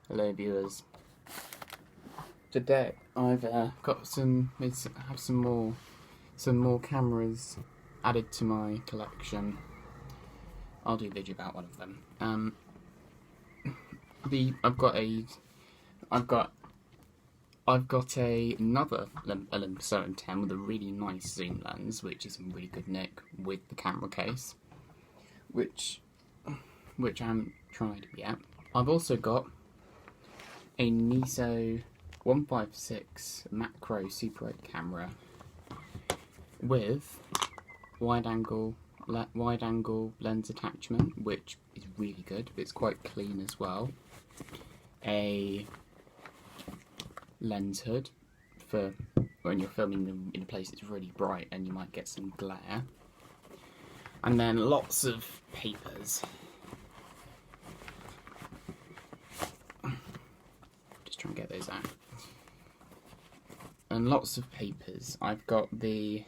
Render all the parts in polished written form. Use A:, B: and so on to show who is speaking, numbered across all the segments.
A: Hello viewers. Today I've got some more cameras added to my collection. I'll do a video about one of them. I've got another Olympus 710 with a really nice zoom lens, which is in really good nick with the camera case, which I haven't tried yet. I've also got a Nizo 156 macro Super 8 camera with wide angle lens attachment, which is really good. It's quite clean as well. A lens hood for when you're filming in a place that's really bright and you might get some glare. And then lots of papers. Just try and get those out. And lots of papers. I've got the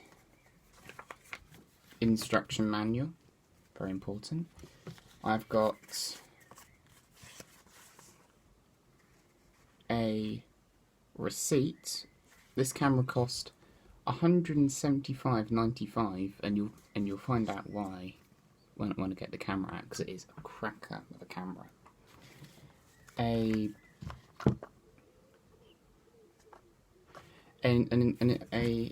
A: instruction manual, very important. I've got a receipt. This camera cost $175.95, and you'll find out why when I get the camera out, because it is a cracker of a camera. An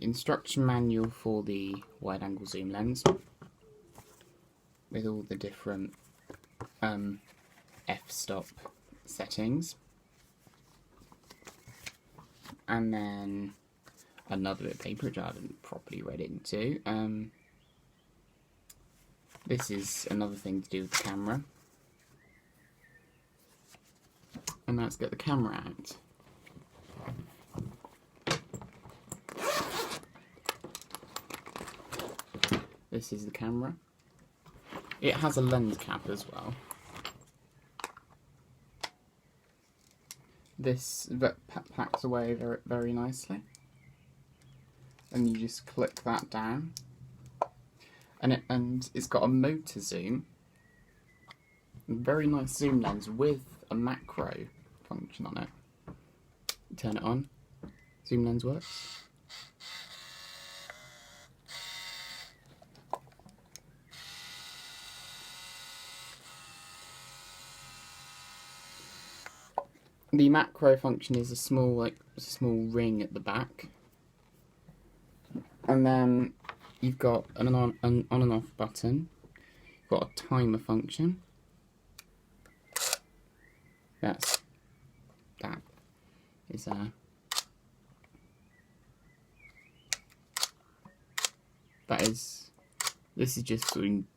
A: instruction manual for the wide angle zoom lens with all the different f-stop settings, and then another bit of paper which I haven't properly read into. This is another thing to do with the camera, and let's get the camera out. This is the camera. It has a lens cap as well. This packs away very, very nicely, and you just click that down, and it's got a motor zoom, a very nice zoom lens with a macro function on it. Turn it on, zoom lens works. The macro function is a small ring at the back, and then you've got an on and off button. You've got a timer function. This is just doing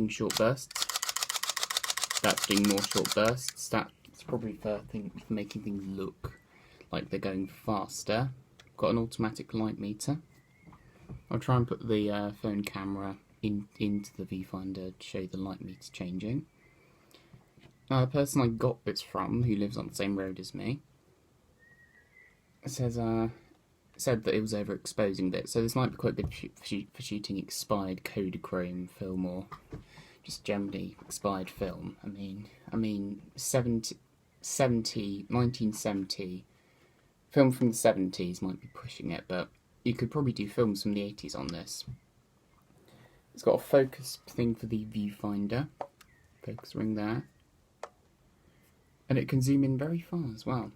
A: short bursts. That's doing more short bursts. That's probably for making things look like they're going faster. Got an automatic light meter. I'll try and put the phone camera into the viewfinder to show you the light meter changing. Now, the person I got this from, who lives on the same road as me, said that it was overexposing a bit, so this might be quite good for shooting expired Kodachrome film or just generally expired film. I mean 1970 film from the 70s might be pushing it, but you could probably do films from the 80s on this. It's got a focus thing for the viewfinder, focus ring there, and it can zoom in very far as well.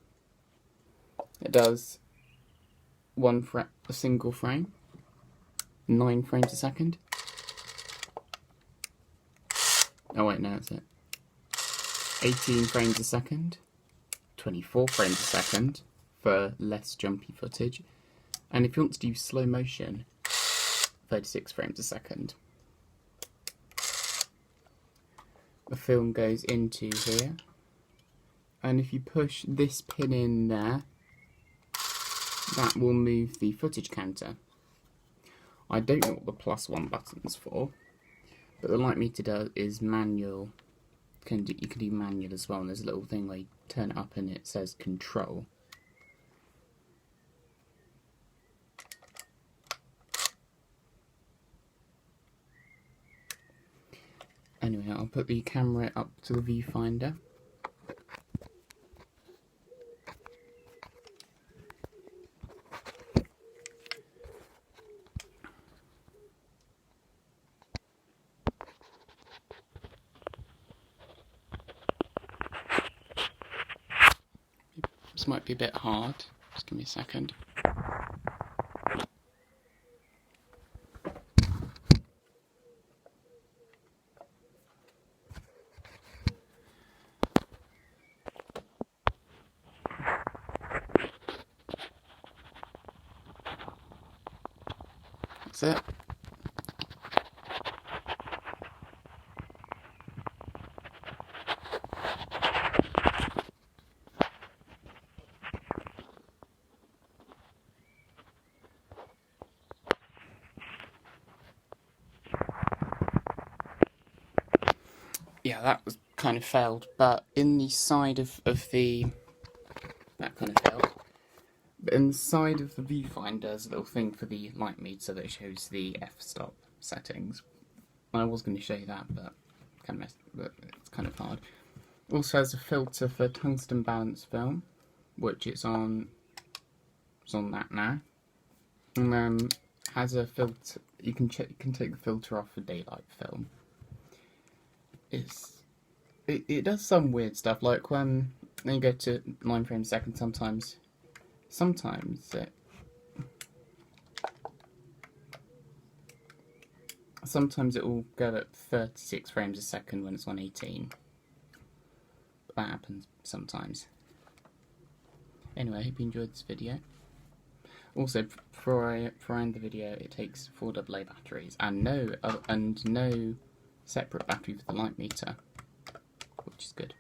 A: It does a single frame, 9 frames a second. Oh wait, no, that's it. 18 frames a second, 24 frames a second for less jumpy footage, and if you want to do slow motion, 36 frames a second. The film goes into here, and if you push this pin in there, that will move the footage counter. I don't know what the +1 button's for, but the light meter is manual. You can do manual as well, and there's a little thing where you turn it up and it says control. Anyway, I'll put the camera up to the viewfinder. This might be a bit hard. Just give me a second. That's it. Yeah, that was kind of failed, but in the side of the... That kind of failed. But in the side of the viewfinder, there's a little thing for the light meter that shows the f-stop settings. I was going to show you that, but it's kind of hard. Also has a filter for tungsten balance film, which it's on that now. And then has a filter. You can take the filter off for daylight film. It does some weird stuff, like when you go to 9 frames a second. Sometimes it will go at 36 frames a second when it's on 18. But that happens sometimes. Anyway, I hope you enjoyed this video. Also, before I end the video, it takes 4 AA batteries and no separate battery for the light meter, which is good.